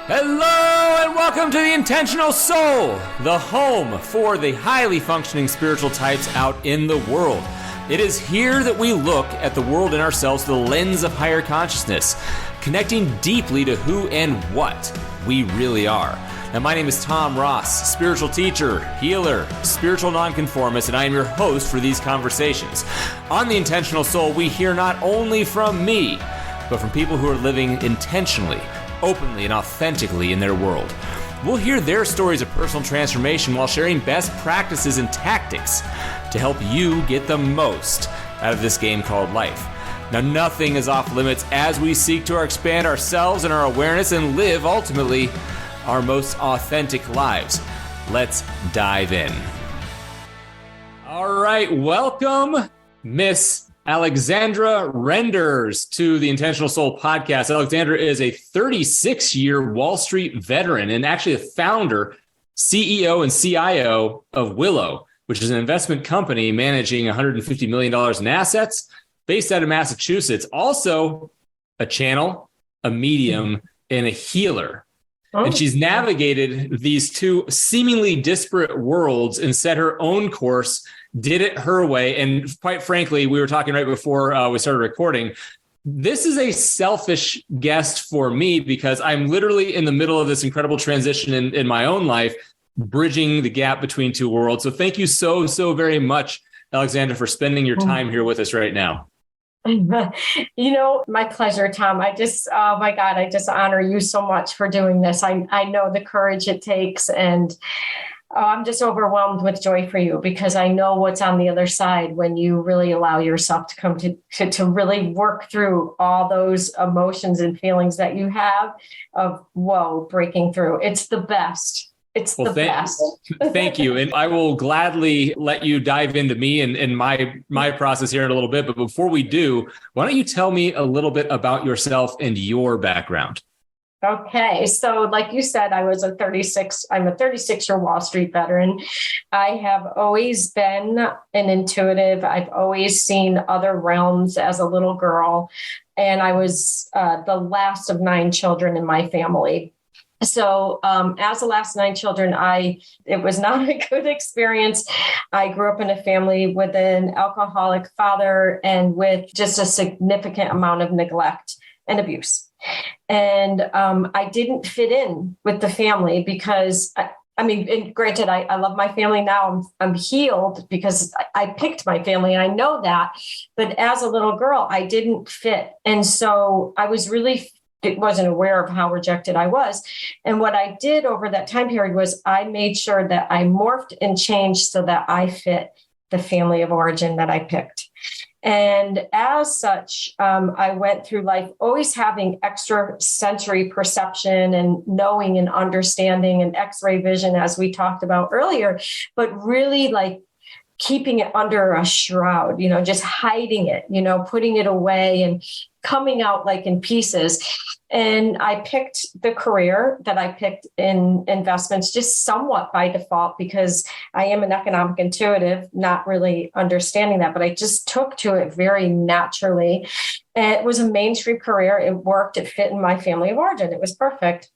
Hello and welcome to the Intentional Soul, the home for the highly functioning spiritual types out in the world. It is here that we look at the world and ourselves through the lens of higher consciousness, connecting deeply to who and what we really are. Now, my name is Tom Ross, spiritual teacher, healer, spiritual nonconformist, and I am your host for these conversations. On the Intentional Soul, we hear not only from me, but from people who are living intentionally, openly, and authentically in their world. We'll hear their stories of personal transformation while sharing best practices and tactics to help you get the most out of this game called life. Now, nothing is off limits as we seek to expand ourselves and our awareness and live, ultimately, our most authentic lives. Let's dive in. All right, welcome, Miss Alexandra Renders, to the Intentional Soul podcast. Alexandra is a 36-year Wall Street veteran and actually a founder, CEO, and CIO of Willow, which is an investment company managing $150 million in assets based out of Massachusetts. Also a channel, a medium, and a healer. And she's navigated these two seemingly disparate worlds and set her own course, did it her way. And quite frankly, we were talking right before we started recording. This is a selfish guest for me because I'm literally in the middle of this incredible transition in my own life, bridging the gap between two worlds. So thank you so very much, Alexandra, for spending your time here with us right now. My pleasure, Tom. I just honor you so much for doing this. I know the courage it takes, and I'm just overwhelmed with joy for you because I know what's on the other side when you really allow yourself to come to really work through all those emotions and feelings that you have of, breaking through. It's the best. It's the best. Thank you. And I will gladly let you dive into me and my process here in a little bit. But before we do, why don't you tell me a little bit about yourself and your background? Okay. So like you said, I'm a 36-year Wall Street veteran. I have always been an intuitive. I've always seen other realms as a little girl. And I was the last of 9 children in my family. So as the last 9 children, it was not a good experience. I grew up in a family with an alcoholic father and with just a significant amount of neglect and abuse. And I didn't fit in with the family because, granted, I love my family now. I'm healed because I picked my family and I know that. But as a little girl, I didn't fit. And so I wasn't aware of how rejected I was. And what I did over that time period was I made sure that I morphed and changed so that I fit the family of origin that I picked. And as such, I went through life always having extra sensory perception and knowing and understanding and X-ray vision, as we talked about earlier, but really like keeping it under a shroud, just hiding it, putting it away and coming out like in pieces. And I picked the career that I picked in investments just somewhat by default because I am an economic intuitive, not really understanding that, but I just took to it very naturally. And it was a mainstream career. It worked. It fit in my family of origin. It was perfect.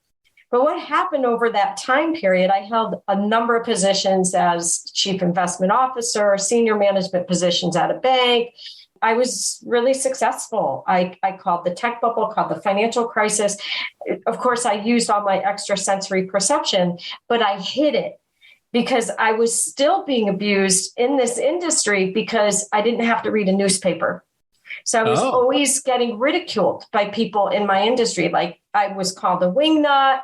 But what happened over that time period, I held a number of positions as chief investment officer, senior management positions at a bank. I was really successful. I called the tech bubble, called the financial crisis. Of course, I used all my extrasensory perception, but I hid it because I was still being abused in this industry because I didn't have to read a newspaper. So I was always getting ridiculed by people in my industry. Like I was called a wingnut.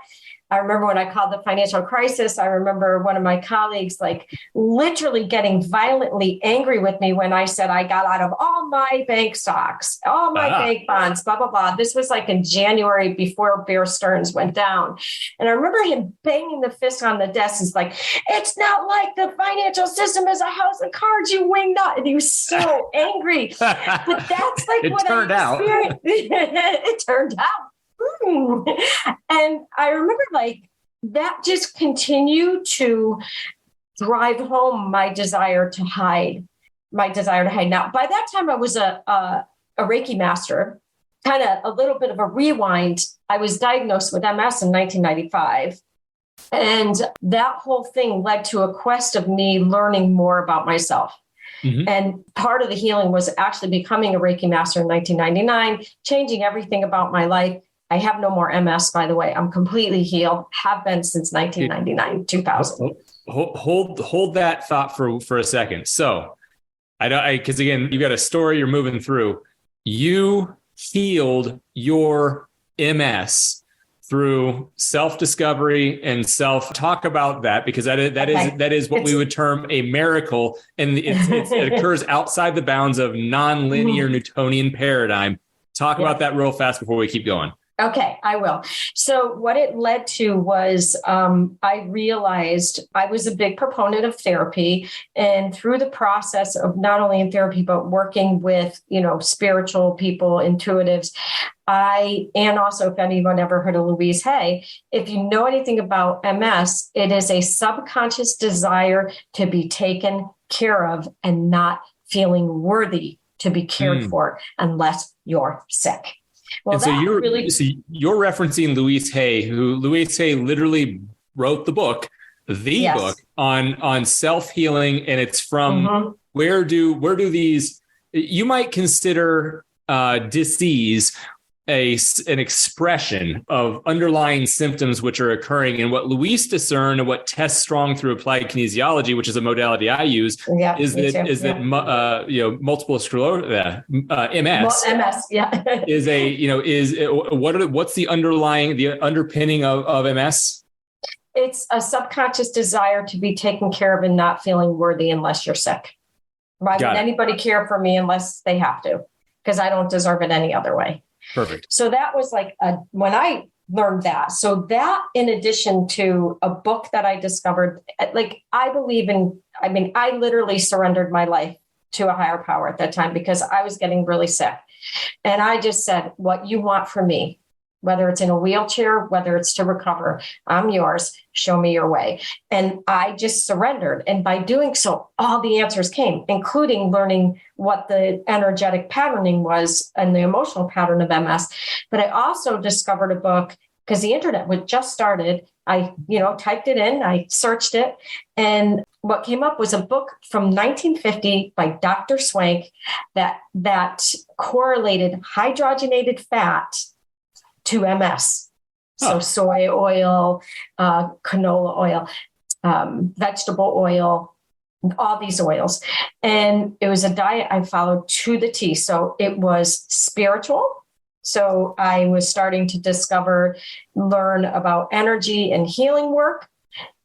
I remember when I called the financial crisis, I remember one of my colleagues like literally getting violently angry with me when I said I got out of all my bank stocks, all my bank bonds, blah, blah, blah. This was like in January before Bear Stearns went down. And I remember him banging the fist on the desk. He's like, it's not like the financial system is a house of cards, you wingnut. And he was so angry. But that's like what I experienced. It turned out. And I remember like that just continued to drive home my desire to hide. Now, by that time, I was a Reiki master. kind of a little bit of a rewind, I was diagnosed with MS in 1995. And that whole thing led to a quest of me learning more about myself. Mm-hmm. And part of the healing was actually becoming a Reiki master in 1999, changing everything about my life. I have no more MS, by the way. I'm completely healed, have been since 1999, 2000. Hold that thought for a second. So because again, you got a story you're moving through. You healed your MS through self-discovery and talk about that, because that is what we would term a miracle, and it occurs outside the bounds of non-linear Newtonian paradigm. Talk about that real fast before we keep going. Okay, I will. So what it led to was I realized I was a big proponent of therapy, and through the process of not only in therapy, but working with, spiritual people, intuitives, and also if anyone ever heard of Louise Hay, if you know anything about MS, it is a subconscious desire to be taken care of and not feeling worthy to be cared for unless you're sick. Well, and so you're referencing Louise Hay, who Louise Hay literally wrote the book, book on self-healing. And it's from where do these, you might consider disease an expression of underlying symptoms which are occurring. And what Louise discerned, and what tests strong through applied kinesiology, which is a modality I use, that multiple sclerosis, MS, what's the underpinning of MS? It's a subconscious desire to be taken care of and not feeling worthy unless you're sick. Why would anybody care for me unless they have to? Because I don't deserve it any other way. Perfect. So that was when I learned that. So that, in addition to a book that I discovered, I literally surrendered my life to a higher power at that time because I was getting really sick. And I just said, what you want from me, whether it's in a wheelchair, whether it's to recover, I'm yours. Show me your way. And I just surrendered. And by doing so, all the answers came, including learning what the energetic patterning was and the emotional pattern of MS. But I also discovered a book because the internet was just started. I, typed it in, I searched it. And what came up was a book from 1950 by Dr. Swank that correlated hydrogenated fat to MS. So soy oil, canola oil, vegetable oil, all these oils. And it was a diet I followed to the T. So it was spiritual. So I was starting to learn about energy and healing work.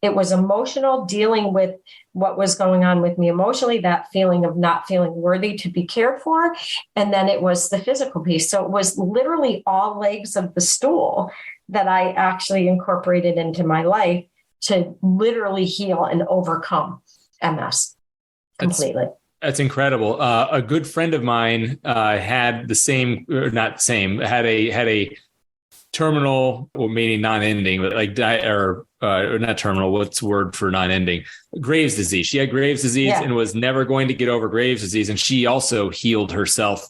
It was emotional, dealing with what was going on with me emotionally, that feeling of not feeling worthy to be cared for. And then it was the physical piece. So it was literally all legs of the stool that I actually incorporated into my life to literally heal and overcome MS completely. That's incredible. A good friend of mine had had a terminal, or meaning non-ending, but or not terminal. What's the word for non-ending? Graves' disease. She had Graves' disease and was never going to get over Graves' disease. And she also healed herself,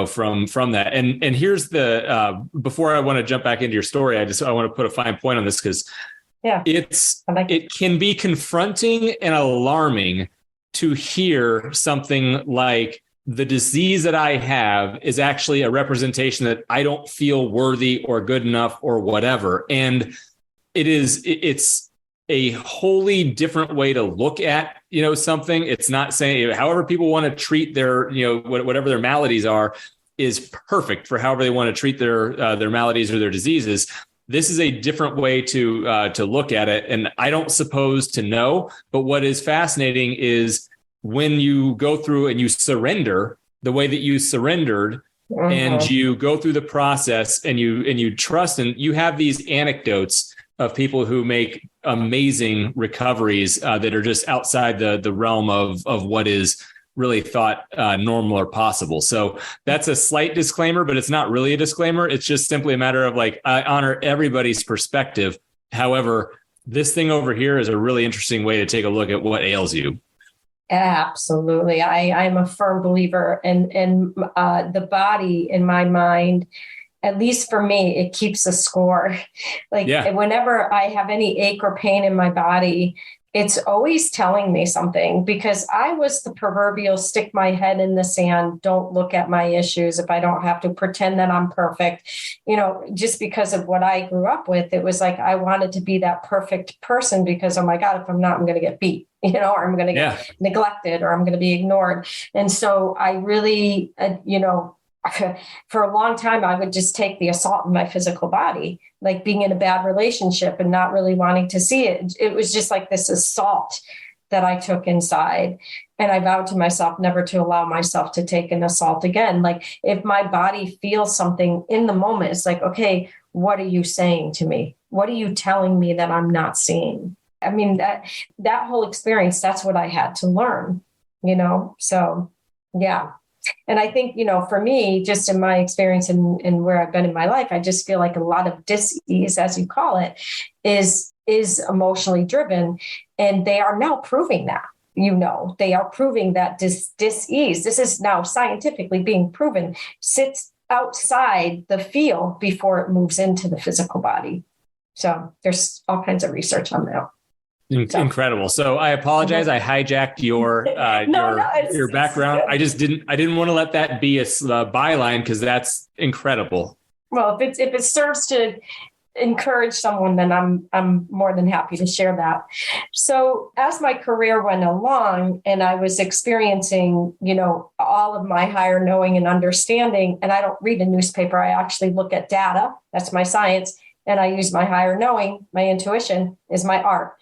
from that. And here's before I want to jump back into your story, I want to put a fine point on this because it can be confronting and alarming to hear something like, the disease that I have is actually a representation that I don't feel worthy or good enough or whatever. And it's a wholly different way to look at, something. It's not saying however people want to treat their, whatever their maladies are is perfect for however they want to treat their maladies or their diseases. This is a different way to look at it. And I don't suppose to know, but what is fascinating is when you go through and you surrender the way that you surrendered, and you go through the process and you trust, and you have these anecdotes of people who make amazing recoveries that are just outside the realm of what is really thought normal or possible. So that's a slight disclaimer, but it's not really a disclaimer. It's just simply a matter of I honor everybody's perspective. However, this thing over here is a really interesting way to take a look at what ails you. Absolutely. I'm a firm believer in the body, in my mind. At least for me, it keeps a score. Like whenever I have any ache or pain in my body, it's always telling me something, because I was the proverbial stick my head in the sand, don't look at my issues if I don't have to, pretend that I'm perfect. Just because of what I grew up with, it was like I wanted to be that perfect person because, oh my God, if I'm not, I'm going to get beat, or I'm going to get neglected, or I'm going to be ignored. And so I really, for a long time, I would just take the assault in my physical body, like being in a bad relationship and not really wanting to see it. It was just like this assault that I took inside. And I vowed to myself never to allow myself to take an assault again. Like if my body feels something in the moment, it's like, okay, what are you saying to me? What are you telling me that I'm not seeing? I mean, that whole experience, that's what I had to learn, So, yeah. And I think, for me, just in my experience and where I've been in my life, I just feel like a lot of dis-ease, as you call it, is emotionally driven. And they are now proving that, they are proving that dis-ease, this is now scientifically being proven, sits outside the field before it moves into the physical body. So there's all kinds of research on that. Incredible. So I apologize. I hijacked your your background. I didn't want to let that be a byline, because that's incredible. Well, if it serves to encourage someone, then I'm more than happy to share that. So as my career went along and I was experiencing, all of my higher knowing and understanding, and I don't read a newspaper, I actually look at data. That's my science. And I use my higher knowing, my intuition is my art.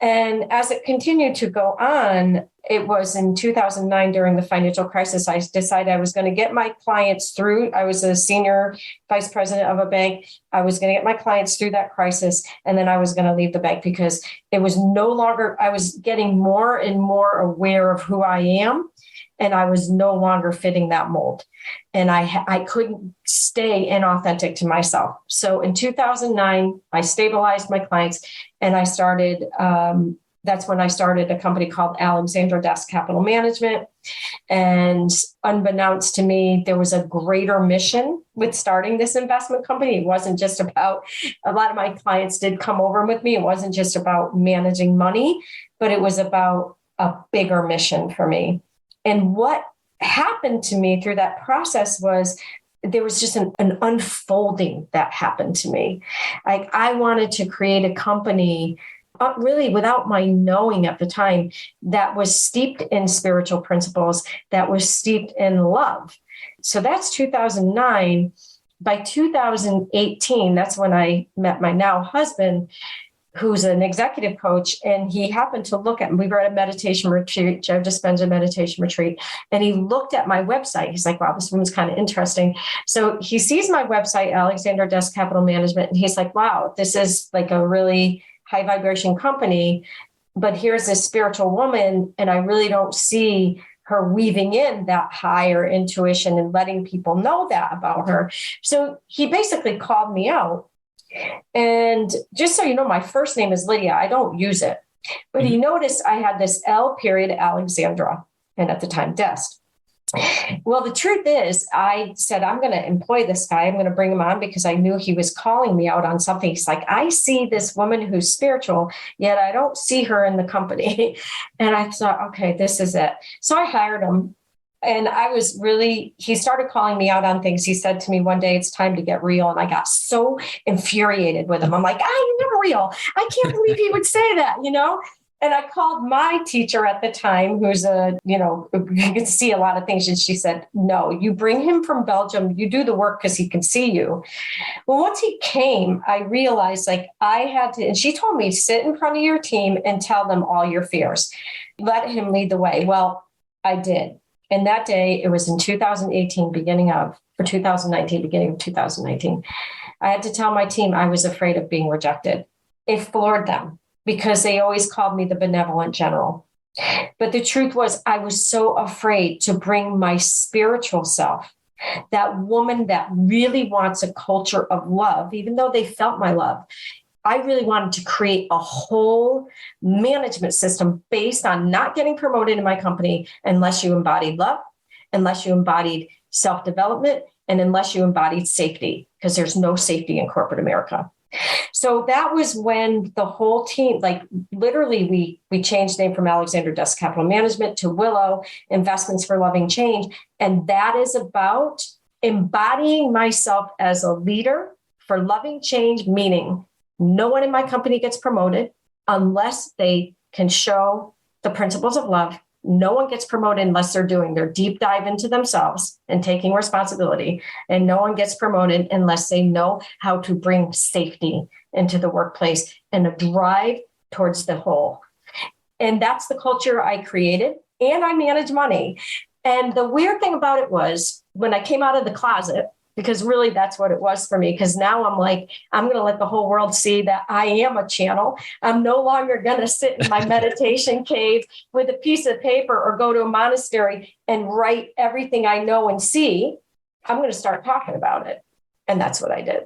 And as it continued to go on, it was in 2009 during the financial crisis, I decided I was going to get my clients through. I was a senior vice president of a bank. I was going to get my clients through that crisis. And then I was going to leave the bank, because it was no longer, I was getting more and more aware of who I am. And I was no longer fitting that mold. And I couldn't stay inauthentic to myself. So in 2009, I stabilized my clients, and I started, that's when I started a company called Alexandra Capital Management. And unbeknownst to me, there was a greater mission with starting this investment company. It wasn't just about, a lot of my clients did come over with me. It wasn't just about managing money, but it was about a bigger mission for me. And what happened to me through that process was there was just an unfolding that happened to me. Like I wanted to create a company, really without my knowing at the time, that was steeped in spiritual principles, that was steeped in love. So that's 2009. By 2018, that's when I met my now husband, who's an executive coach, and he happened to look at, we were at a meditation retreat, Joe Dispenza meditation retreat, and he looked at my website. He's like, wow, this woman's kind of interesting. So he sees my website, Alexandra Capital Management, and he's like, wow, this is like a really high vibration company, but here's this spiritual woman, and I really don't see her weaving in that higher intuition and letting people know that about her. So he basically called me out. And just so you know, my first name is Lydia. I don't use it. But he noticed I had this L period Alexandra, and at the time, Dest. Well, the truth is, I said, I'm going to employ this guy. I'm going to bring him on, because I knew he was calling me out on something. He's like, I see this woman who's spiritual, yet I don't see her in the company. And I thought, okay, this is it. So I hired him. And he started calling me out on things. He said to me one day, it's time to get real. And I got so infuriated with him. I'm like, I'm never real. I can't believe he would say that, And I called my teacher at the time, who's you can see a lot of things. And she said, no, you bring him from Belgium. You do the work because he can see you. Well, once he came, I realized I had to, and she told me, sit in front of your team and tell them all your fears. Let him lead the way. Well, I did. And that day, it was in 2019, beginning of 2019, I had to tell my team I was afraid of being rejected. It floored them, because they always called me the benevolent general. But the truth was, I was so afraid to bring my spiritual self, that woman that really wants a culture of love, even though they felt my love. I really wanted to create a whole management system based on not getting promoted in my company unless you embodied love, unless you embodied self-development, and unless you embodied safety, because there's no safety in corporate America. So that was when the whole team, like literally we changed the name from Alexandra Desk Capital Management to Willow Investments for Loving Change. And that is about embodying myself as a leader for loving change, meaning no one in my company gets promoted unless they can show the principles of love. No one gets promoted unless they're doing their deep dive into themselves and taking responsibility. And no one gets promoted unless they know how to bring safety into the workplace and a drive towards the whole. And that's the culture I created. And I manage money. And the weird thing about it was when I came out of the closet, because really that's what it was for me. Because now I'm like, I'm going to let the whole world see that I am a channel. I'm no longer going to sit in my meditation cave with a piece of paper or go to a monastery and write everything I know and see. I'm going to start talking about it. And that's what I did.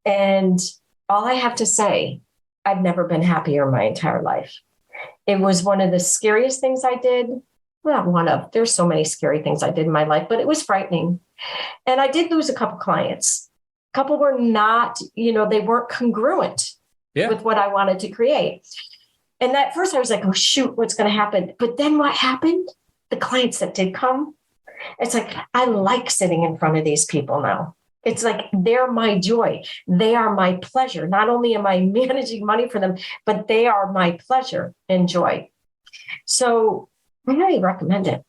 And all I have to say, I've never been happier in my entire life. It was one of the scariest things I did. Well, there's so many scary things I did in my life, but it was frightening. And I did lose a couple clients. A couple were not, they weren't congruent with what I wanted to create. And at first I was like, oh, shoot, what's going to happen? But then what happened? The clients that did come, it's like, I like sitting in front of these people now. It's like, they're my joy. They are my pleasure. Not only am I managing money for them, but they are my pleasure and joy. So I highly recommend it.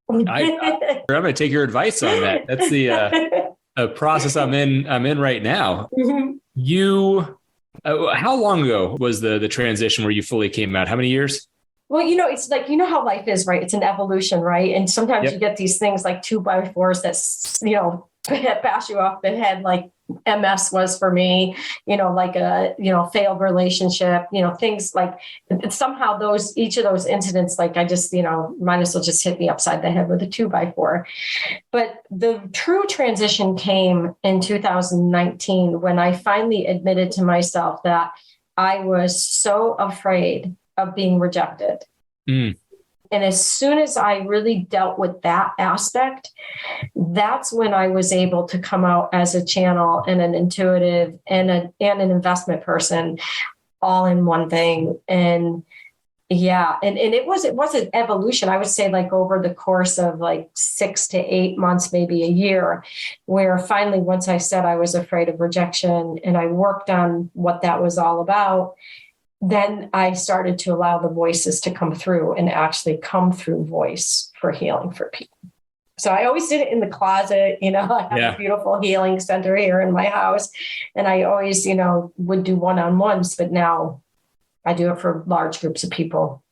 I'm going to take your advice on that. That's the process I'm in right now. Mm-hmm. You, how long ago was the transition where you fully came out? How many years? Well, it's like, how life is, right? It's an evolution, right? And sometimes you get these things like 2x4s that, bash you off the head, like MS was for me, like a, failed relationship, things like somehow each of those incidents, like I just, might as well just hit me upside the head with a 2x4. But the true transition came in 2019 when I finally admitted to myself that I was so afraid of being rejected. Mm. And as soon as I really dealt with that aspect, that's when I was able to come out as a channel and an intuitive and an investment person all in one thing. And and it was an evolution. I would say like over the course of like 6 to 8 months, maybe a year, where finally, once I said I was afraid of rejection and I worked on what that was all about, then I started to allow the voices to come through and actually come through voice for healing for people. So I always did it in the closet. I have a beautiful healing center here in my house. And I always, would do one-on-ones, but now I do it for large groups of people.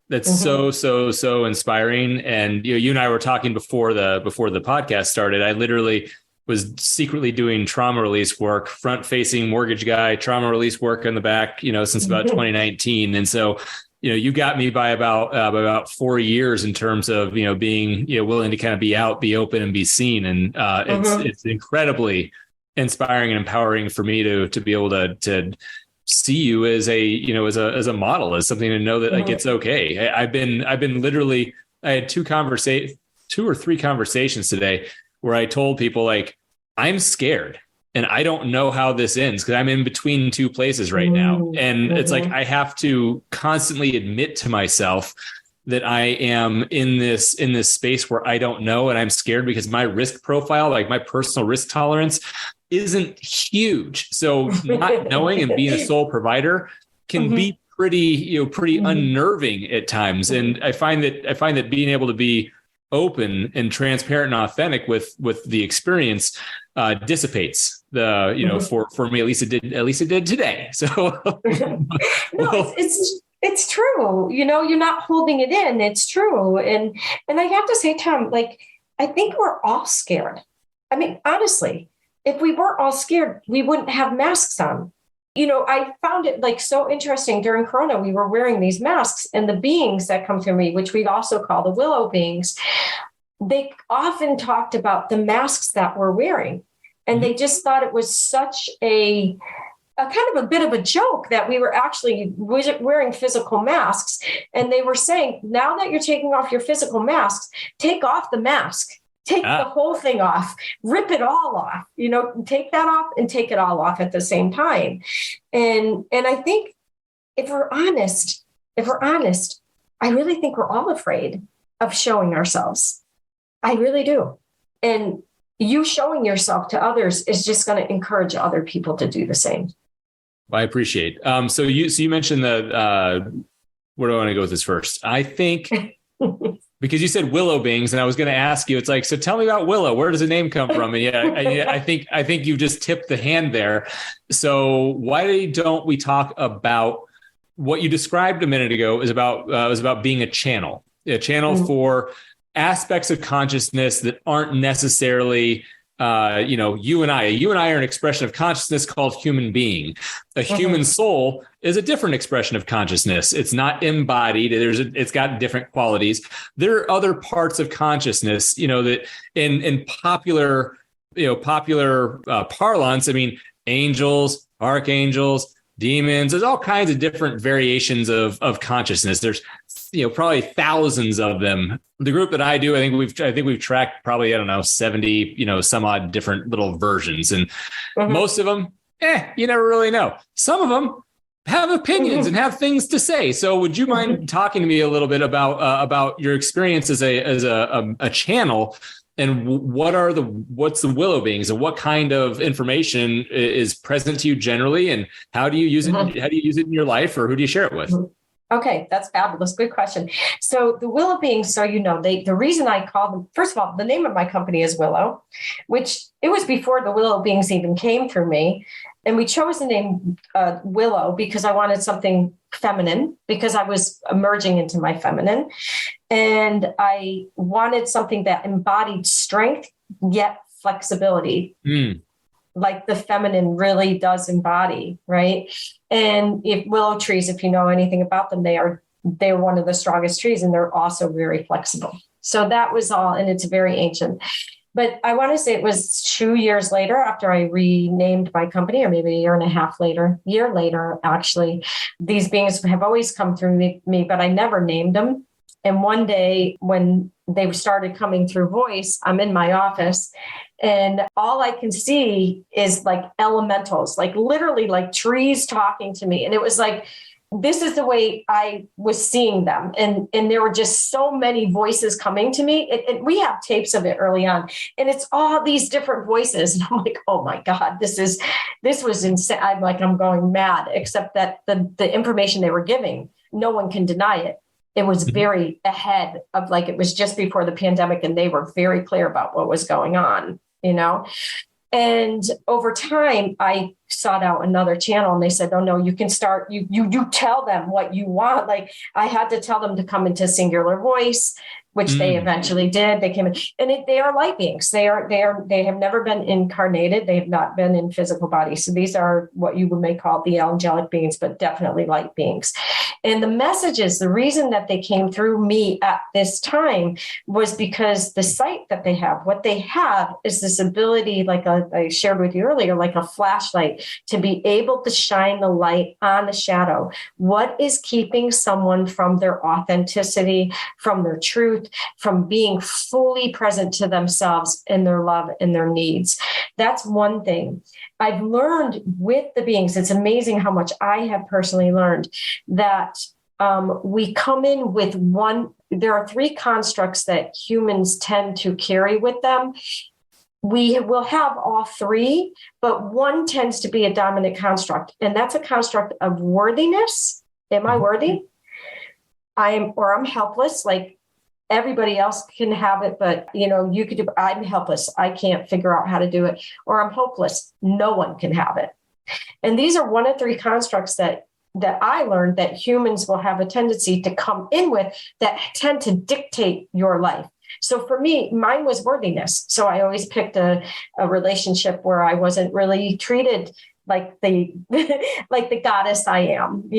That's so inspiring. And you and I were talking before the podcast started. I literally was secretly doing trauma release work, front facing mortgage guy, trauma release work on the back, since about 2019. And so, you got me by about 4 years in terms of, being, willing to kind of be out, be open and be seen. And it's incredibly inspiring and empowering for me to be able to see you as a model, as something to know that like, it's okay. I've been literally, I had 2 or 3 conversations today where I told people like, I'm scared and I don't know how this ends because I'm in between 2 places right now. And it's like, I have to constantly admit to myself that I am in this space where I don't know. And I'm scared because my risk profile, like my personal risk tolerance isn't huge. So not knowing and being a sole provider can be pretty unnerving at times. And I find that being able to be open and transparent and authentic with the experience dissipates the for me, at least it did today. So it's true. You're not holding it in. It's true. And I have to say, Tom, like, I think we're all scared. I mean, honestly, if we weren't all scared, we wouldn't have masks on. I found it like so interesting during Corona, we were wearing these masks and the beings that come through me, which we also call the Willow Beings, they often talked about the masks that we're wearing. And they just thought it was such a a kind of a bit of a joke that we were actually wearing physical masks. And they were saying, now that you're taking off your physical masks, take off the mask, take the whole thing off, rip it all off, take that off and take it all off at the same time. And I think if we're honest, I really think we're all afraid of showing ourselves. I really do. And you showing yourself to others is just going to encourage other people to do the same. I appreciate. So you mentioned the where do I want to go with this first? I think because you said Willow Beings, and I was going to ask you, it's like, so tell me about Willow. Where does the name come from? And I think you just tipped the hand there. So why don't we talk about what you described a minute ago is about being a channel for aspects of consciousness that aren't necessarily you and I are an expression of consciousness called human being. A human soul is a different expression of consciousness. It's not embodied. It's got different qualities. There are other parts of consciousness, that in popular parlance, I mean, angels, archangels, demons, there's all kinds of different variations of consciousness. There's probably thousands of them. The group that I do, I think we've tracked probably, 70, some odd different little versions. And most of them, you never really know. Some of them have opinions and have things to say. So would you mind talking to me a little bit about your experience as a channel, and what's the Willow Beings, and what kind of information is present to you generally, and how do you use it? How do you use it in your life, or who do you share it with? Okay, that's fabulous. Good question. So the Willow Beings, the reason I call them, first of all, the name of my company is Willow, which it was before the Willow Beings even came through me. And we chose the name Willow because I wanted something feminine, because I was emerging into my feminine. And I wanted something that embodied strength, yet flexibility. Like the feminine really does embody, right? And if willow trees, if you know anything about them, they're one of the strongest trees, and they're also very flexible. So that was all, and it's very ancient. But I want to say it was 2 years later after I renamed my company, or maybe a year later, actually. These beings have always come through me, but I never named them. And one day when they started coming through voice, I'm in my office, and all I can see is like elementals, like literally like trees talking to me. And it was like, this is the way I was seeing them. And there were just so many voices coming to me. And we have tapes of it early on, and it's all these different voices. And I'm like, oh my God, this was insane. I'm going mad, except that the information they were giving, no one can deny it. It was very ahead of, like, it was just before the pandemic, and they were very clear about what was going on, And over time, I sought out another channel, and they said, oh, no, you can start, you tell them what you want. Like, I had to tell them to come into singular voice, which they eventually did. They came in, and they are light beings. They have never been incarnated. They have not been in physical bodies. So these are what you may call the angelic beings, but definitely light beings. And the messages, the reason that they came through me at this time was because the sight that they have, what they have is this ability, like I shared with you earlier, like a flashlight, to be able to shine the light on the shadow. What is keeping someone from their authenticity, from their truth, from being fully present to themselves and their love and their needs? That's one thing. I've learned with the beings, it's amazing how much I have personally learned, that we come in with one. There are three constructs that humans tend to carry with them. We will have all three, but one tends to be a dominant construct, and that's a construct of worthiness. Am I worthy? I'm helpless. Like, everybody else can have it, but you could do, I'm helpless. I can't figure out how to do it. Or I'm hopeless. No one can have it. And these are one of three constructs that I learned that humans will have a tendency to come in with, that tend to dictate your life. So for me, mine was worthiness. So I always picked a relationship where I wasn't really treated like the like the goddess I am.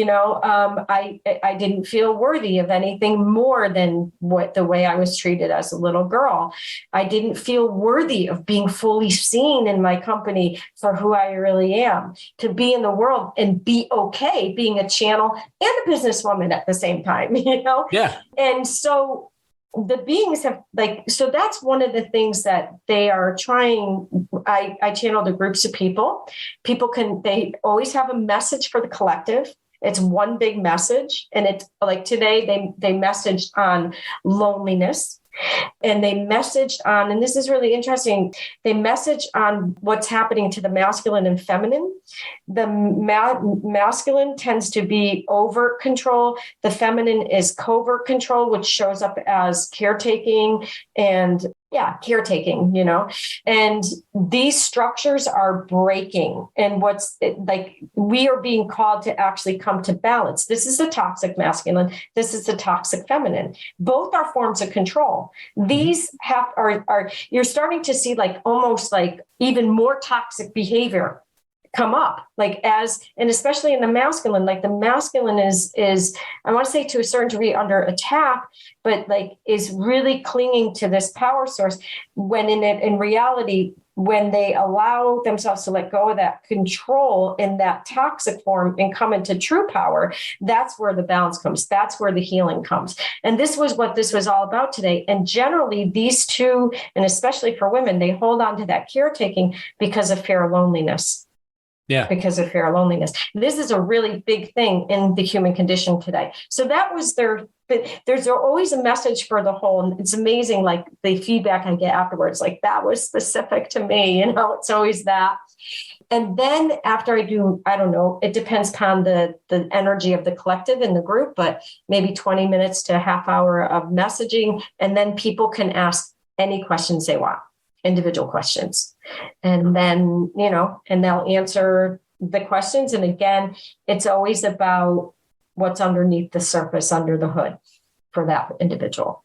I didn't feel worthy of anything more than what the way I was treated as a little girl. I didn't feel worthy of being fully seen in my company for who I really am, to be in the world and be okay being a channel and a businesswoman at the same time, Yeah. And so the beings have so that's one of the things that they are trying. I channel the groups of people. They always have a message for the collective. It's one big message. And it's like today they messaged on loneliness. And they messaged on, and this is really interesting, they messaged on what's happening to the masculine and feminine. The masculine tends to be overt control. The feminine is covert control, which shows up as caretaking and caretaking, and these structures are breaking. And we are being called to actually come to balance. This is the toxic masculine. This is the toxic feminine. Both are forms of control. These are you're starting to see almost even more toxic behavior come up, and especially in the masculine, the masculine is I want to say to a certain degree under attack, but is really clinging to this power source, when in reality, when they allow themselves to let go of that control in that toxic form and come into true power, that's where the balance comes. That's where the healing comes. And this was what this was all about today. And generally these two, and especially for women, they hold on to that caretaking because of fear of loneliness. Yeah. Because of fear of loneliness. This is a really big thing in the human condition today. So that was there's always a message for the whole. And it's amazing, the feedback I get afterwards, that was specific to me, it's always that. And then after I don't know, it depends upon the energy of the collective in the group, but maybe 20 minutes to a half hour of messaging. And then people can ask any questions they want, individual questions. And then, and they'll answer the questions. And again, it's always about what's underneath the surface, under the hood for that individual.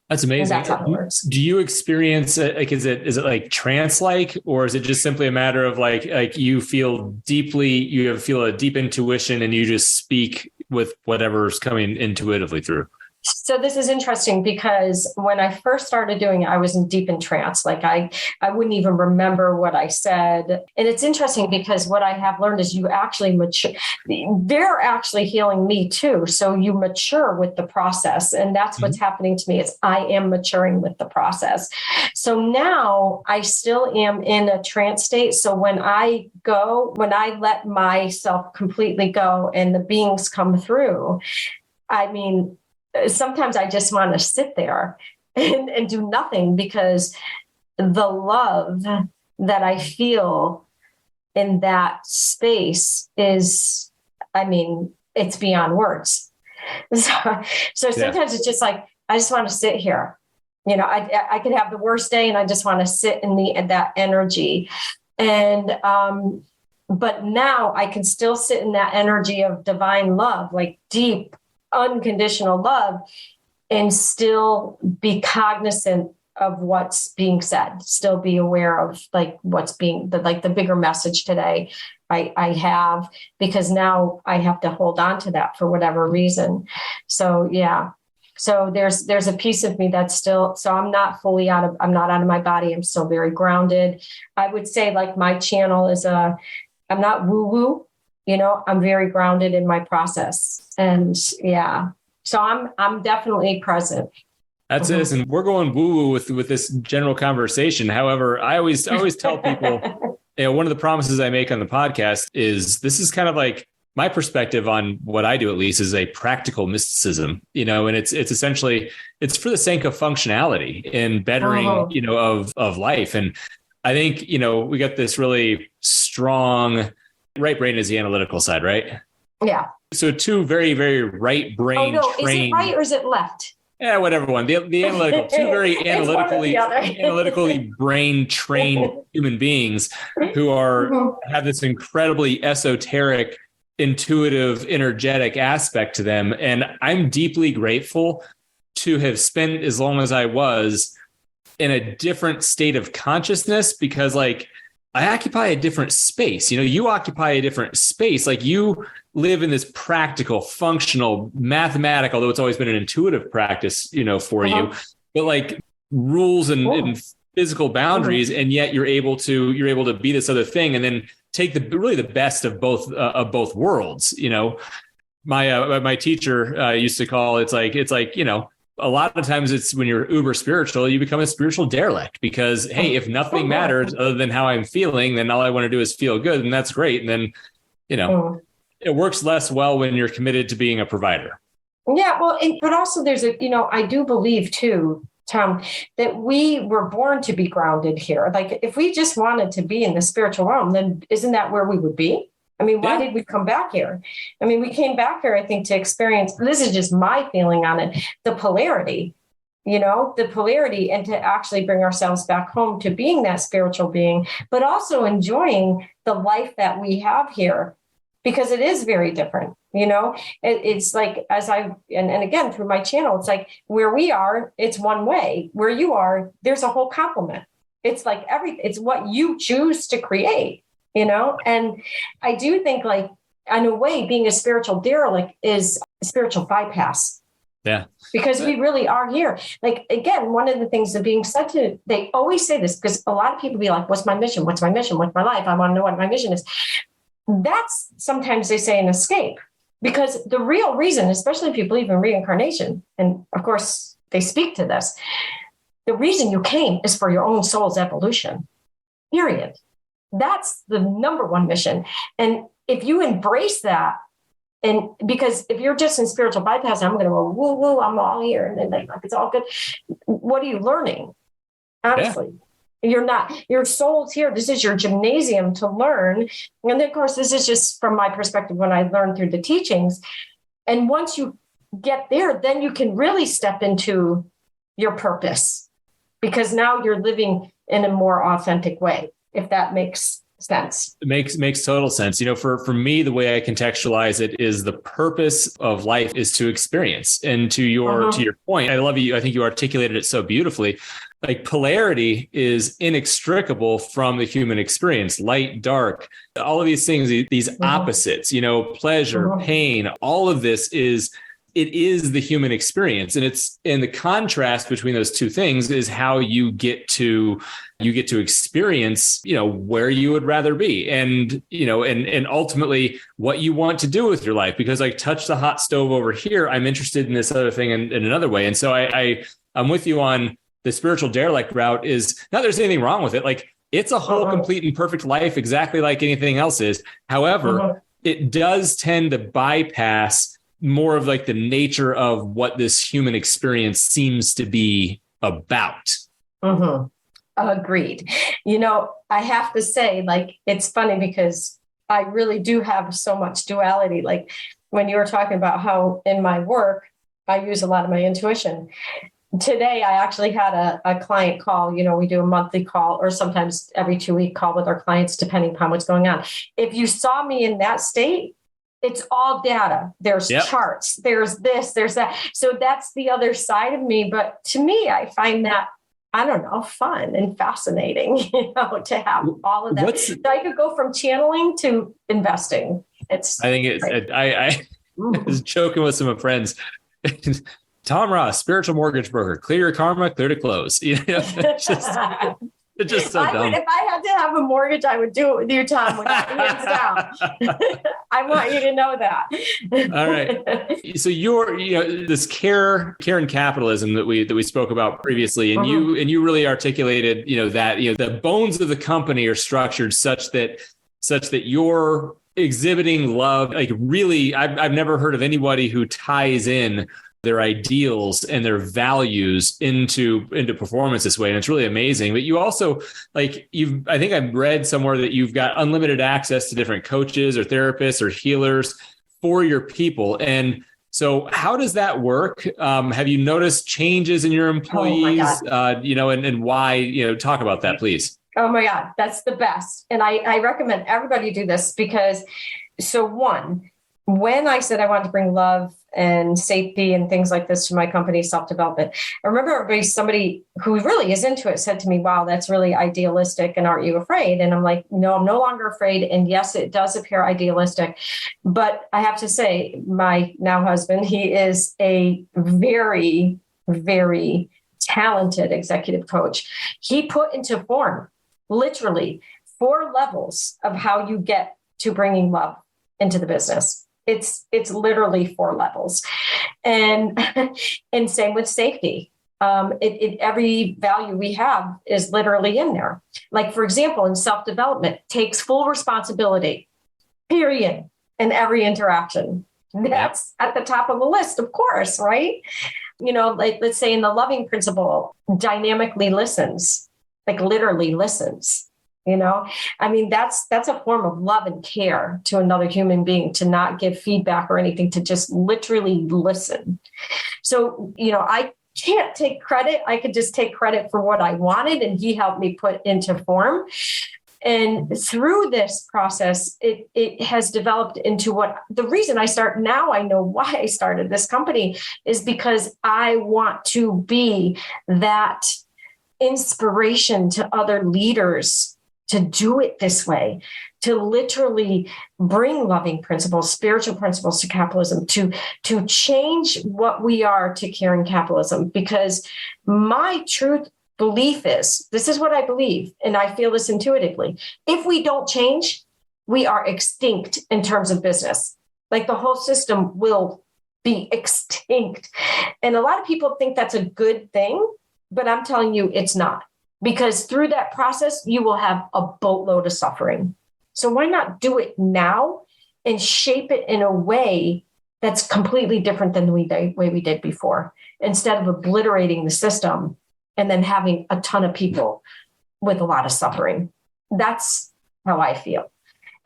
That's amazing. And that's how it works. Do you experience it? Is it trance-like, or is it just simply a matter of you feel a deep intuition and you just speak with whatever's coming intuitively through? So this is interesting because when I first started doing it, I was in deep in trance. I wouldn't even remember what I said. And it's interesting because what I have learned is you actually mature. They're actually healing me too. So you mature with the process. And that's what's happening to me, is I am maturing with the process. So now I still am in a trance state. So when I let myself completely go and the beings come through, sometimes I just want to sit there and do nothing, because the love that I feel in that space is, it's beyond words. So sometimes it's just I just want to sit here. I could have the worst day and I just want to sit in that energy. And, but now I can still sit in that energy of divine love, deep, unconditional love, and still be cognizant of what's being said, still be aware of what's being the bigger message today I have, because now I have to hold on to that for whatever reason. So, yeah. So there's a piece of me that's still, so I'm not out of my body. I'm still very grounded. I would say my channel is I'm not woo-woo. I'm very grounded in my process. And so I'm definitely present. That's it. And we're going woo-woo with this general conversation. However, I always tell people, one of the promises I make on the podcast is this is kind of my perspective on what I do, at least, is a practical mysticism, and it's essentially, it's for the sake of functionality and bettering, of life. And I think, we got this really strong right brain is the analytical side, right? Yeah. So two very, very right brain trained. Is it right or is it left? Yeah, whatever one. The analytical, two very analytically brain trained human beings who have this incredibly esoteric, intuitive, energetic aspect to them. And I'm deeply grateful to have spent as long as I was in a different state of consciousness, because I occupy a different space. You occupy a different space. Like you live in this practical, functional, mathematical, although it's always been an intuitive practice, for you, but like rules and physical boundaries. And yet you're able to be this other thing and then take the best of both worlds. My teacher used to call it's like, a lot of times it's when you're uber spiritual, you become a spiritual derelict because, hey, if nothing matters other than how I'm feeling, then all I want to do is feel good. And that's great. And then, it works less well when you're committed to being a provider. Yeah. Well, but also there's I do believe too, Tom, that we were born to be grounded here. Like if we just wanted to be in the spiritual realm, then isn't that where we would be? I mean, why did we come back here? I mean, we came back here, I think, to experience, this is just my feeling on it, the polarity and to actually bring ourselves back home to being that spiritual being, but also enjoying the life that we have here, because it is very different. It's like, and again, through my channel, it's like where we are, it's one way. Where you are, there's a whole complement. It's like it's what you choose to create. And I do think, like, in a way, being a spiritual derelict is a spiritual bypass. Yeah. Because we really are here. Like, again, one of the things that being said to, they always say this because a lot of people be like, what's my mission? What's my mission? What's my life? I want to know what my mission is. That's sometimes they say an escape, because the real reason, especially if you believe in reincarnation, and of course they speak to this, the reason you came is for your own soul's evolution, period. That's the number one mission. And if you embrace that, and because if you're just in spiritual bypass, I'm going to go, woo, woo, I'm all here. And then like, it's all good. What are you learning? Honestly, you're not, your soul's here. This is your gymnasium to learn. And then of course, this is just from my perspective, when I learned through the teachings. And once you get there, then you can really step into your purpose, because now you're living in a more authentic way. If that makes sense. It makes total sense. For me, the way I contextualize it is the purpose of life is to experience. And to your point, I love you. I think you articulated it so beautifully. Like polarity is inextricable from the human experience, light, dark, all of these things, these opposites, pleasure, pain, all of this it is the human experience. And the contrast between those two things is how you get to experience, where you would rather be and ultimately what you want to do with your life. Because I touch the hot stove over here, I'm interested in this other thing in another way. And so I'm with you on the spiritual derelict route. Is not there's anything wrong with it. Like it's a whole complete and perfect life, exactly like anything else is. However, it does tend to bypass more of like the nature of what this human experience seems to be about. Agreed. I have to say, like, it's funny because I really do have so much duality. Like when you were talking about how in my work, I use a lot of my intuition. Today, I actually had a client call. We do a monthly call or sometimes every 2-week call with our clients, depending upon what's going on. If you saw me in that state, it's all data. There's charts, there's this, there's that. So that's the other side of me. But to me, I find that, I don't know, fun and fascinating, to have all of that. So I could go from channeling to investing. I was joking with some of my friends. Tom Ross, spiritual mortgage broker, clear your karma, clear to close. It's just so dumb. If I had to have a mortgage, I would do it with you, Tom, without hands down. I want you to know that. All right. So this care and capitalism that we spoke about previously, and you really articulated, that the bones of the company are structured such that you're exhibiting love. Like really, I've never heard of anybody who ties in their ideals and their values into performance this way. And it's really amazing. But you also I think I've read somewhere that you've got unlimited access to different coaches or therapists or healers for your people. And so how does that work? Have you noticed changes in your employees, and why, talk about that, please. Oh my God, that's the best. And I recommend everybody do this because, so one, when I said I wanted to bring love and safety and things like this to my company, self-development, I remember somebody who really is into it said to me, wow, that's really idealistic. And aren't you afraid? And I'm like, no, I'm no longer afraid. And yes, it does appear idealistic. But I have to say, my now husband, he is a very, very talented executive coach. He put into form, literally, 4 levels of how you get to bringing love into the business. It's literally 4 levels, and and same with safety. Every value we have is literally in there. Like, for example, in self-development, takes full responsibility, period, in every interaction. That's at the top of the list, of course, right? Like, let's say in the loving principle, dynamically listens, like literally listens. I mean, that's a form of love and care to another human being, to not give feedback or anything, to just literally listen. So, I can't take credit. I could just take credit for what I wanted, and he helped me put into form. And through this process, it has developed into what the reason I start now. I know why I started this company is because I want to be that inspiration to other leaders to do it this way, to literally bring loving principles, spiritual principles to capitalism, to change what we are to care in capitalism. Because my truth belief is, this is what I believe, and I feel this intuitively. If we don't change, we are extinct in terms of business. Like, the whole system will be extinct. And a lot of people think that's a good thing, but I'm telling you, it's not. Because through that process, you will have a boatload of suffering. So why not do it now and shape it in a way that's completely different than the way we did before, instead of obliterating the system and then having a ton of people with a lot of suffering. That's how I feel.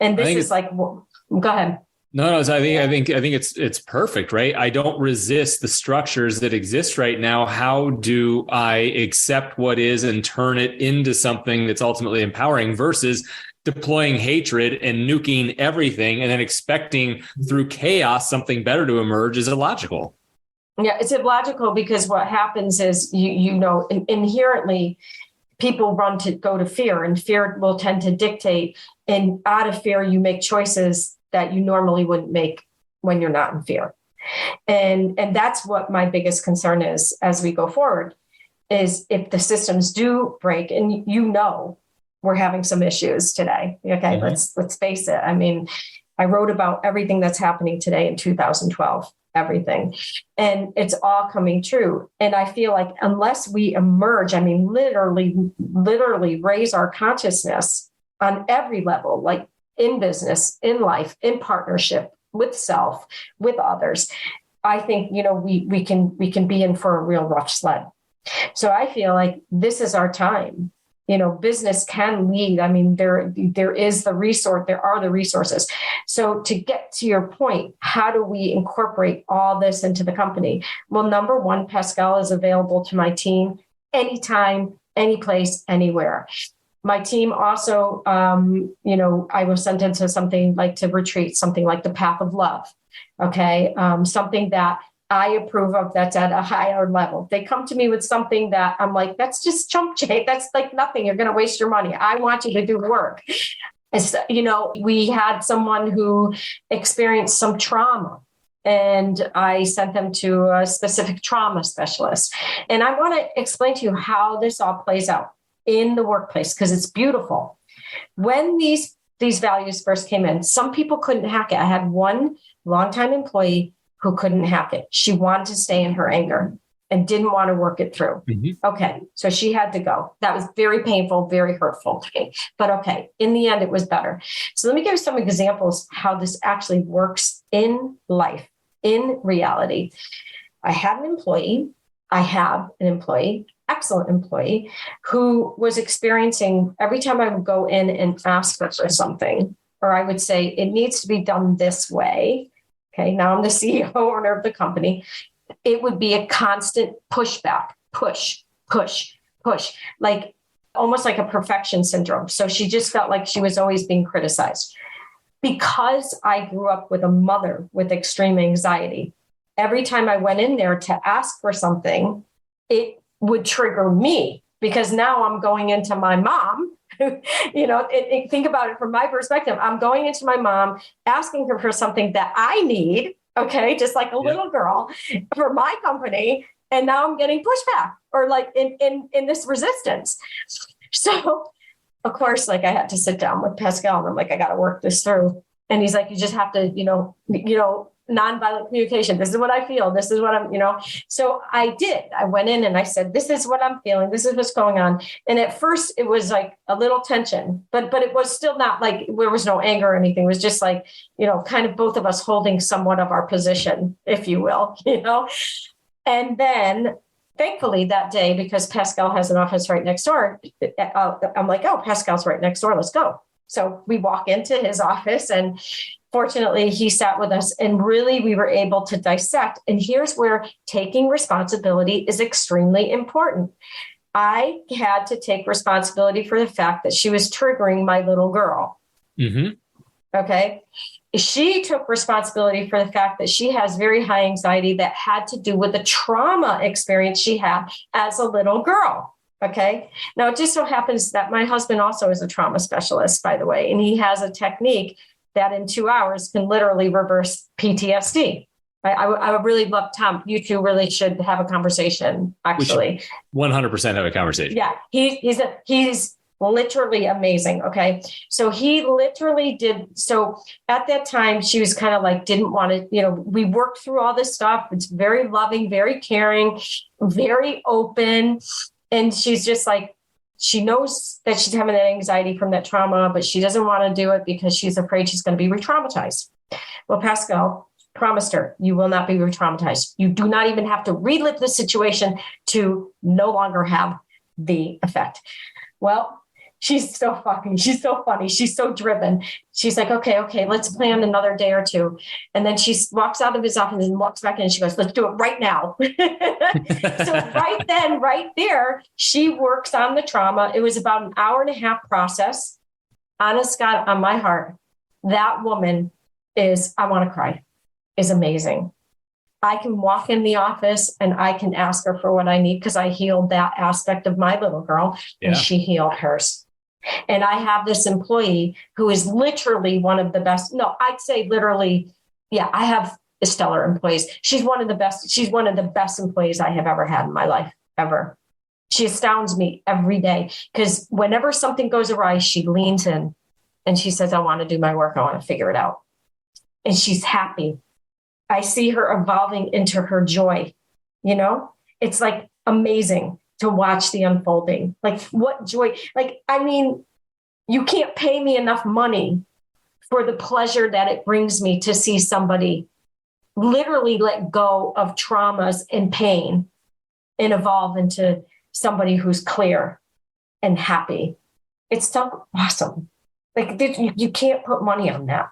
And this is like, well, go ahead. No. So I think it's perfect, right? I don't resist the structures that exist right now. How do I accept what is and turn it into something that's ultimately empowering, versus deploying hatred and nuking everything and then expecting through chaos something better to emerge is illogical. Yeah, it's illogical, because what happens is, inherently, people go to fear, and fear will tend to dictate. And out of fear, you make choices that you normally wouldn't make when you're not in fear. And that's what my biggest concern is as we go forward, is if the systems do break, and we're having some issues today. Okay, let's face it. I mean, I wrote about everything that's happening today in 2012, everything. And it's all coming true. And I feel like unless we emerge, I mean, literally raise our consciousness on every level, like in business, in life, in partnership, with self, with others, I think, we can be in for a real rough sled. So I feel like this is our time. Business can lead. I mean, there is the resource, there are the resources. So to get to your point, how do we incorporate all this into the company? Well, number one, Pascal is available to my team anytime, any place, anywhere. My team also, I was sent into something like to retreat, something like the Path of Love. Okay. Something that I approve of, that's at a higher level. They come to me with something that I'm like, that's just chump change. That's like nothing. You're going to waste your money. I want you to do work. We had someone who experienced some trauma, and I sent them to a specific trauma specialist. And I want to explain to you how this all plays out in the workplace, because it's beautiful. When these values first came in, some people couldn't hack it. I had one longtime employee who couldn't hack it. She wanted to stay in her anger and didn't want to work it through. Mm-hmm. Okay, so she had to go. That was very painful, very hurtful to me. But okay, in the end, it was better. So let me give you some examples how this actually works in life, in reality. I have an employee, excellent employee, who was experiencing, every time I would go in and ask her for something, or I would say, it needs to be done this way. Okay, now I'm the CEO, owner of the company. It would be a constant pushback, push, like almost like a perfection syndrome. So she just felt like she was always being criticized. because I grew up with a mother with extreme anxiety, every time I went in there to ask for something, it would trigger me because now I'm going into my mom. Think about it from my perspective. I'm going into my mom, asking her for something that I need, okay, just like a little girl for my company. And now I'm getting pushback or like in this resistance. So, of course, like I had to sit down with Pascal and I'm like, I got to work this through. And he's like, you just have to, nonviolent communication. This is what I feel. This is what I'm. So I did. I went in and I said, this is what I'm feeling. This is what's going on. And at first it was like a little tension, but it was still not like there was no anger or anything. It was just like, kind of both of us holding somewhat of our position, if you will, And then thankfully that day, because Pascal has an office right next door, I'm like, oh, Pascal's right next door. Let's go. So we walk into his office and fortunately he sat with us and really we were able to dissect. And here's where taking responsibility is extremely important. I had to take responsibility for the fact that she was triggering my little girl. Mm-hmm. Okay. She took responsibility for the fact that she has very high anxiety that had to do with the trauma experience she had as a little girl. Okay. Now, it just so happens that my husband also is a trauma specialist, by the way, and he has a technique that in 2 hours can literally reverse PTSD. I would really love, Tom, you two really should have a conversation, actually. We should 100% have a conversation. Yeah. He's literally amazing. Okay. So he literally did. So at that time, she was kind of like, didn't want to, we worked through all this stuff. It's very loving, very caring, very open. And she's just like, she knows that she's having that anxiety from that trauma, but she doesn't want to do it because she's afraid she's going to be re-traumatized. Well, Pascal promised her, you will not be re-traumatized. You do not even have to relive the situation to no longer have the effect. Well, she's so funny. She's so driven. She's like, okay, let's plan another day or two. And then she walks out of his office and walks back in and she goes, let's do it right now. So right then, right there, she works on the trauma. It was about an 1.5-hour process. Honest God, on my heart, that woman is, I want to cry, is amazing. I can walk in the office and I can ask her for what I need because I healed that aspect of my little girl and she healed hers. And I have this employee who is literally one of the best. No, I'd say literally. Yeah, I have stellar employees. She's one of the best. She's one of the best employees I have ever had in my life, ever. She astounds me every day because whenever something goes awry, she leans in and she says, I want to do my work. I want to figure it out. And she's happy. I see her evolving into her joy. It's like amazing to watch the unfolding. Like what joy, you can't pay me enough money for the pleasure that it brings me to see somebody literally let go of traumas and pain and evolve into somebody who's clear and happy. It's so awesome. Like you can't put money on that.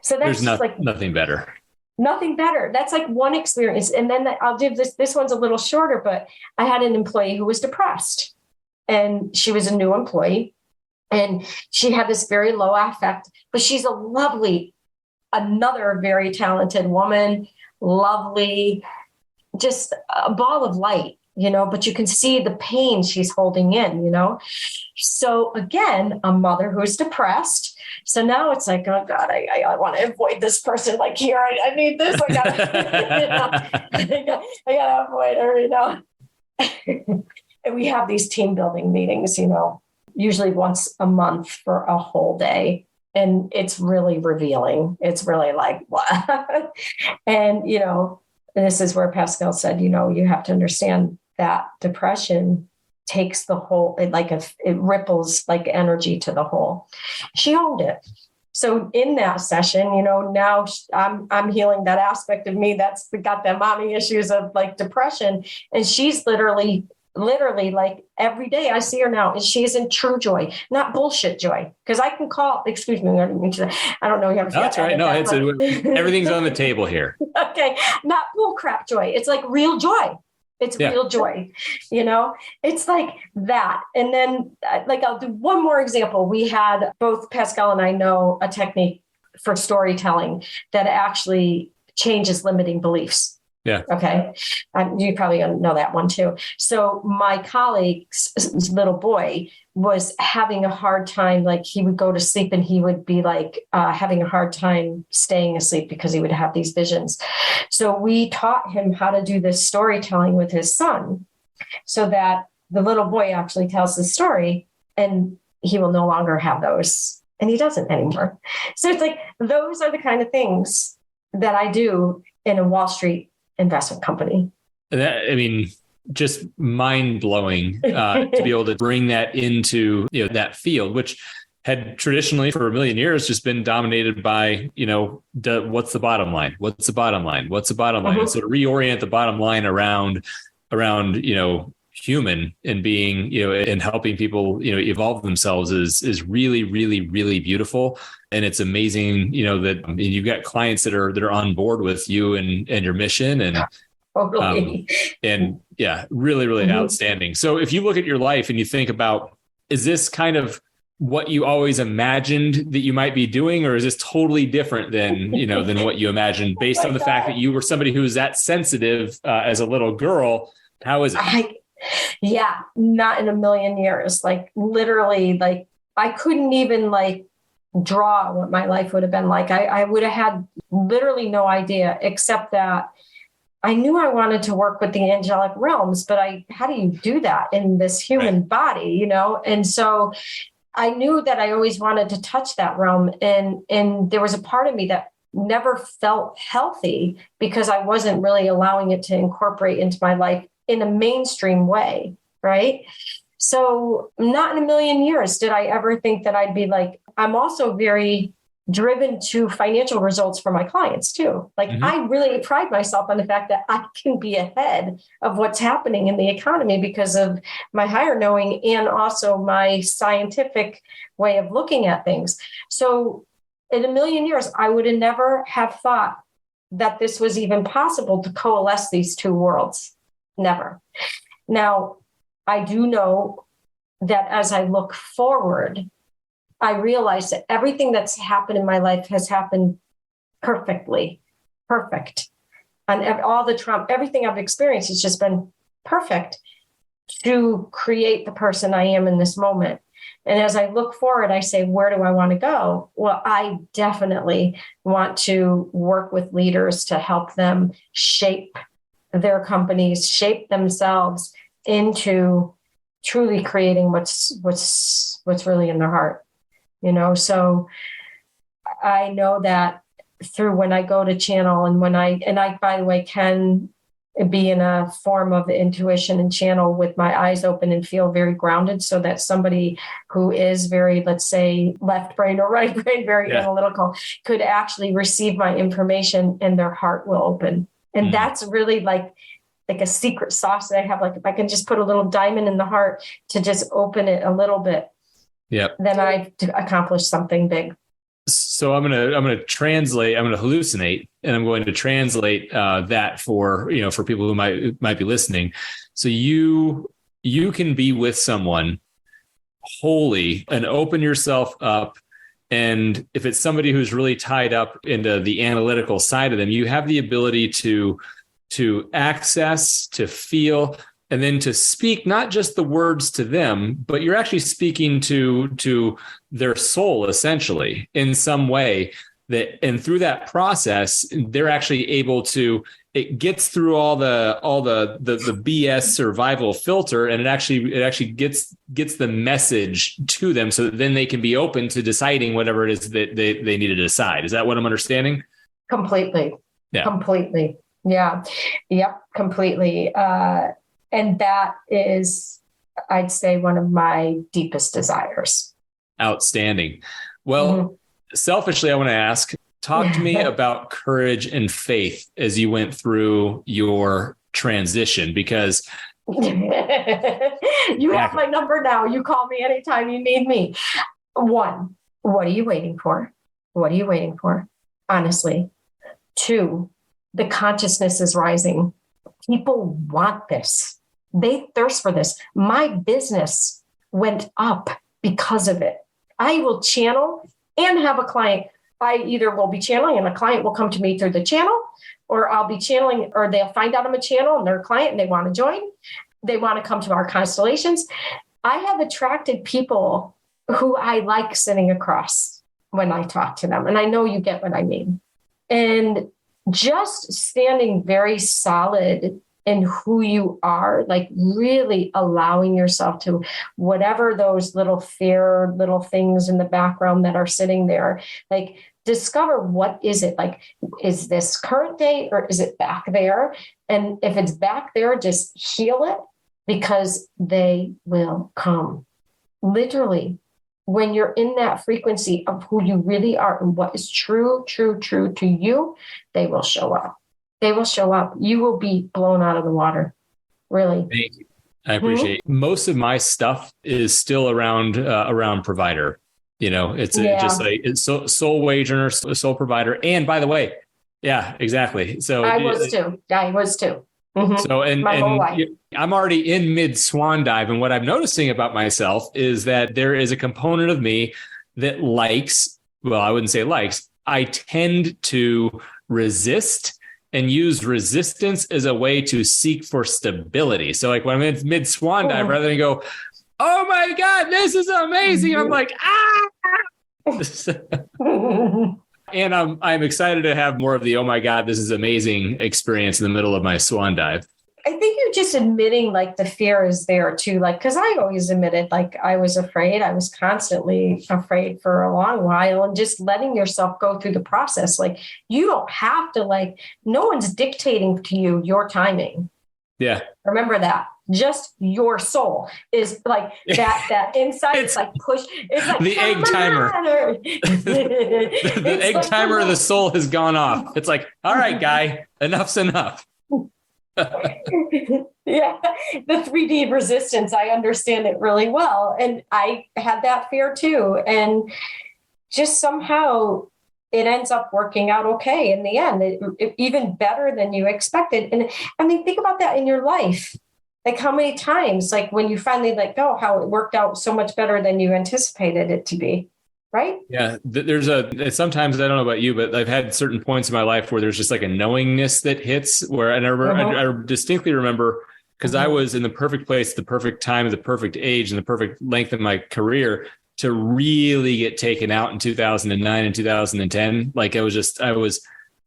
So that's nothing better. Nothing better. That's like one experience. And then I'll give this one's a little shorter, but I had an employee who was depressed and she was a new employee and she had this very low affect, but she's another very talented woman, lovely, just a ball of light, but you can see the pain she's holding in, So again, a mother who's depressed. So now it's like, oh God, I want to avoid this person. Like here, I need this. I gotta avoid her, And we have these team building meetings, usually once a month for a whole day. And it's really revealing. It's really like, what? And, this is where Pascal said, you have to understand that depression takes the whole, it ripples like energy to the whole. She owned it. So in that session, now I'm healing that aspect of me that's got the mommy issues of like depression. And she's literally like every day I see her now and she's in true joy, not bullshit joy. Because I can call, excuse me, I don't know. You That's right. No, everything's on the table here. Okay. Not bull crap joy. It's like real joy. It's real joy, it's like that. And then I'll do one more example. We had both Pascal and I know a technique for storytelling that actually changes limiting beliefs. Yeah. Okay. You probably know that one too. So my colleague's little boy was having a hard time. Like he would go to sleep and he would be like having a hard time staying asleep because he would have these visions. So we taught him how to do this storytelling with his son so that the little boy actually tells the story and he will no longer have those. And he doesn't anymore. So it's like, those are the kind of things that I do in a Wall Street investment company. Just mind blowing to be able to bring that into that field, which had traditionally for a million years just been dominated by what's the bottom line? What's the bottom line? What's the bottom line? And so to reorient the bottom line around human and being and helping people evolve themselves is really, really, really beautiful. And it's amazing that you've got clients that are on board with you and your mission and really, really outstanding. So if you look at your life and you think about, is this kind of what you always imagined that you might be doing, or is this totally different than what you imagined based on the fact that you were somebody who was that sensitive as a little girl? How is it? Yeah, not in a million years. Like literally, like I couldn't even draw what my life would have been like. I would have had literally no idea, except that I knew I wanted to work with the angelic realms, but how do you do that in this human body, And so I knew that I always wanted to touch that realm. And there was a part of me that never felt healthy because I wasn't really allowing it to incorporate into my life in a mainstream way. Right. So not in a million years did I ever think that I'd be like, I'm also very driven to financial results for my clients too. I really pride myself on the fact that I can be ahead of what's happening in the economy because of my higher knowing and also my scientific way of looking at things. So in a million years, I would have never have thought that this was even possible to coalesce these two worlds. Never. Now, I do know that as I look forward, I realize that everything that's happened in my life has happened perfectly, perfect. And all the trauma, everything I've experienced has just been perfect to create the person I am in this moment. And as I look forward, I say, where do I want to go? Well, I definitely want to work with leaders to help them shape their companies, shape themselves into truly creating what's really in their heart. So I know that through when I go to channel and I, by the way, can be in a form of intuition and channel with my eyes open and feel very grounded so that somebody who is very, let's say, left brain or right brain, very analytical could actually receive my information and their heart will open. And that's really like a secret sauce that I have. Like if I can just put a little diamond in the heart to just open it a little bit, then I've accomplished something big. So I'm gonna translate. I'm gonna hallucinate, and I'm going to translate that for people who might be listening. So you can be with someone wholly and open yourself up. And if it's somebody who's really tied up into the analytical side of them, you have the ability to access, to feel, and then to speak not just the words to them, but you're actually speaking to their soul essentially in some way and through that process, they're actually able to, it gets through all the BS survival filter, and it actually gets the message to them so that then they can be open to deciding whatever it is that they need to decide. Is that what I'm understanding? Completely. Yeah. Completely. Yeah. Yep. Completely. And that is, I'd say, one of my deepest desires. Outstanding. Well, selfishly, I want to ask, talk to me about courage and faith as you went through your transition, because you have my number now. You call me anytime you need me. 1, what are you waiting for? What are you waiting for? Honestly. 2, the consciousness is rising People want this. They thirst for this. My business went up because of it. I will channel and have a client. I either will be channeling and a client will come to me through the channel, or I'll be channeling, or they'll find out I'm a channel and they're a client and they want to join. They want to come to our constellations. I have attracted people who I like sitting across when I talk to them. And I know you get what I mean. And just standing very solid in who you are, like really allowing yourself to, whatever those little fear, little things in the background that are sitting there, like discover what is it, like, is this current day or is it back there? And if it's back there, just heal it, because they will come. Literally, when you're in that frequency of who you really are and what is true to you, they will show up. They will show up. You will be blown out of the water. Really. Thank you. I appreciate it. Most of my stuff is still around provider. It's just like it's soul wage earner, soul provider. And by the way, yeah, exactly. So I was too. Mm-hmm. So, and whole life. I'm already in mid swan dive. And what I'm noticing about myself is that there is a component of me that likes, well, I wouldn't say likes, I tend to resist and use resistance as a way to seek for stability. So like when I'm in mid swan dive, rather than go, oh my God, this is amazing, I'm like, And I'm excited to have more of the, oh my God, this is amazing experience in the middle of my swan dive. I think you're just admitting like the fear is there too. Like, cause I always admitted like I was afraid. I was constantly afraid for a long while, and just letting yourself go through the process. Like you don't have to, like, no one's dictating to you your timing. Yeah. Remember that. Just your soul is like that inside. It's like push. It's like the egg timer. the egg timer of the soul has gone off. It's like, all right, guy, enough's enough. Yeah, the 3D resistance. I understand it really well. And I had that fear too. And just somehow it ends up working out okay in the end, it even better than you expected. And I mean, think about that in your life. Like how many times, like when you finally let go, how it worked out so much better than you anticipated it to be. Right? Yeah. Sometimes, I don't know about you, but I've had certain points in my life where there's just like a knowingness that hits where I distinctly remember, because I was in the perfect place, the perfect time, the perfect age, and the perfect length of my career to really get taken out in 2009 and 2010. Like I was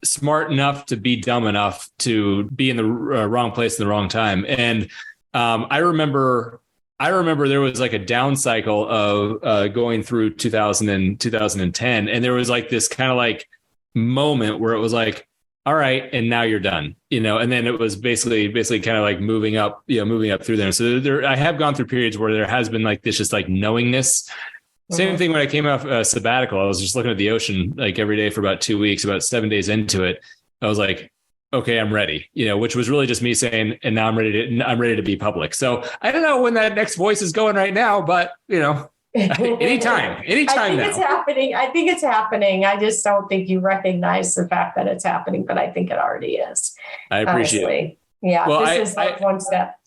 smart enough to be dumb enough to be in the wrong place at the wrong time. And I remember there was like a down cycle of going through 2000 and 2010. And there was like this kind of like moment where it was like, all right, and now you're done, and then it was basically kind of like moving up through there. So I have gone through periods where there has been like this, just like knowingness. Same thing when I came off sabbatical. I was just looking at the ocean like every day for about 2 weeks, about 7 days into it. I was like, okay, I'm ready, which was really just me saying, and now I'm ready to be public. So I don't know when that next voice is going right now, but anytime I think now. It's happening. I think it's happening. I just don't think you recognize the fact that it's happening, but I think it already is. I appreciate it. Yeah. Well, this is like one step.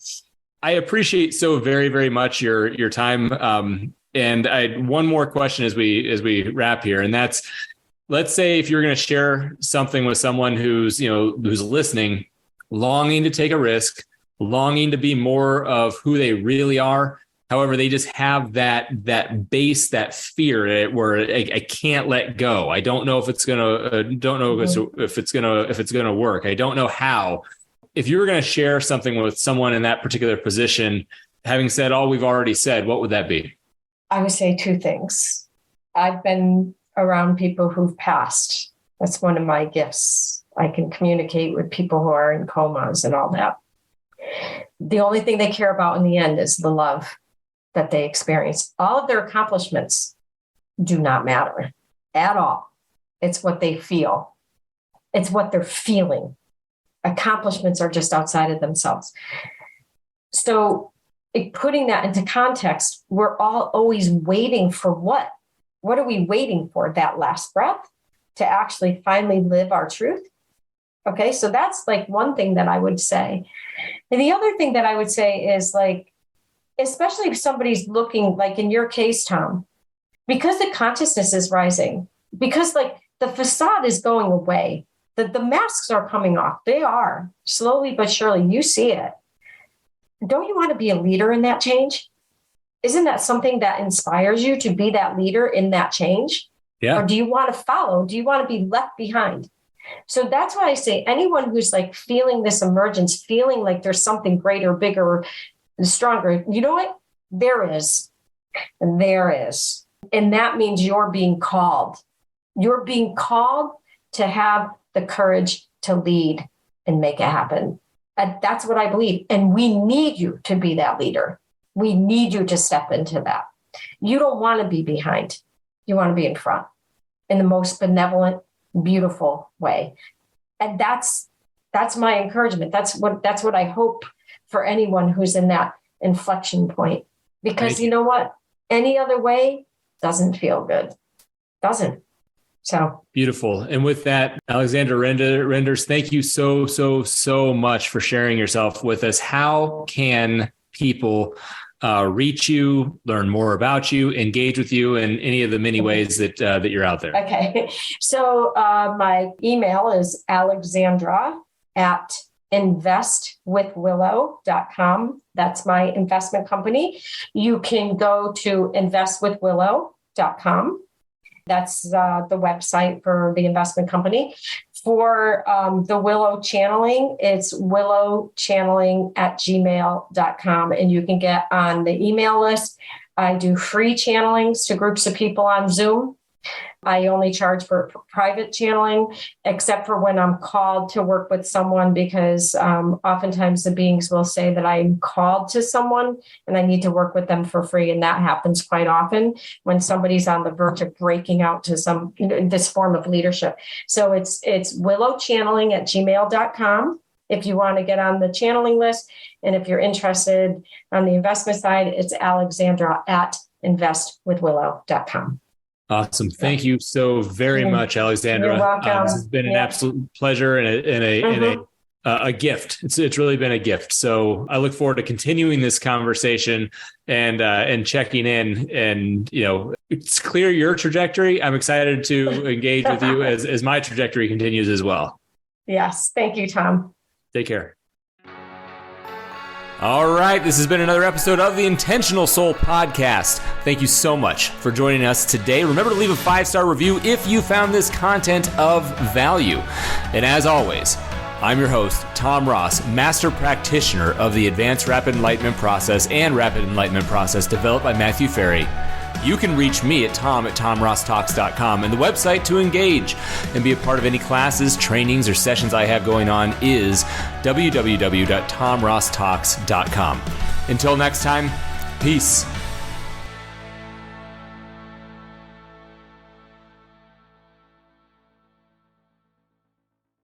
I appreciate so very, very much your time. And I had one more question as we wrap here, and that's, let's say if you're going to share something with someone who's listening, longing to take a risk, longing to be more of who they really are. However, they just have that base, that fear where I can't let go. I don't know if it's if it's gonna work. I don't know how. If you were going to share something with someone in that particular position, having said all we've already said, what would that be? I would say two things. I've been around people who've passed. That's one of my gifts. I can communicate with people who are in comas and all that. The only thing they care about in the end is the love that they experience. All of their accomplishments do not matter at all. It's what they feel. It's what they're feeling. Accomplishments are just outside of themselves. So putting that into context, we're all always waiting for what? What are we waiting for? That last breath to actually finally live our truth? Okay. So that's like one thing that I would say. And the other thing that I would say is like, especially if somebody's looking, like in your case, Tom, because the consciousness is rising, because like the facade is going away, the masks are coming off. They are slowly but surely. You see it. Don't you want to be a leader in that change? Isn't that something that inspires you to be that leader in that change? Yeah. Or do you want to follow? Do you want to be left behind? So that's why I say anyone who's like feeling this emergence, feeling like there's something greater, bigger, stronger, you know what? There is. There is. And that means you're being called. You're being called to have the courage to lead and make it happen. And that's what I believe. And we need you to be that leader. We need you to step into that. You don't want to be behind. You want to be in front in the most benevolent, beautiful way. And that's my encouragement. That's what I hope for anyone who's in that inflection point. Because you know what? Any other way doesn't feel good. Doesn't. So beautiful. And with that, Alexandra Renders, thank you so much for sharing yourself with us. How can people reach you, learn more about you, engage with you in any of the many ways that you're out there? Okay. So my email is alexandra@investwithwillow.com. That's my investment company. You can go to investwithwillow.com. That's the website for the investment company. For the Willow channeling, it's willowchanneling@gmail.com. And you can get on the email list. I do free channelings to groups of people on Zoom. I only charge for private channeling, except for when I'm called to work with someone, because oftentimes the beings will say that I'm called to someone and I need to work with them for free. And that happens quite often when somebody's on the verge of breaking out to some this form of leadership. So it's willowchanneling@gmail.com if you want to get on the channeling list. And if you're interested on the investment side, it's alexandra@investwithwillow.com. Awesome. Thank you so very much, Alexandra. You're welcome. This has been an absolute pleasure and a gift. It's really been a gift. So I look forward to continuing this conversation and checking in. And it's clear your trajectory. I'm excited to engage with you as my trajectory continues as well. Yes. Thank you, Tom. Take care. All right, this has been another episode of the Intentional Soul Podcast. Thank you so much for joining us today. Remember to leave a 5-star review if you found this content of value. And as always, I'm your host, Tom Ross, Master Practitioner of the Advanced Rapid Enlightenment Process and Rapid Enlightenment Process developed by Matthew Ferry. You can reach me at tom@tomrosstalks.com, and the website to engage and be a part of any classes, trainings, or sessions I have going on is www.tomrosstalks.com. Until next time, peace.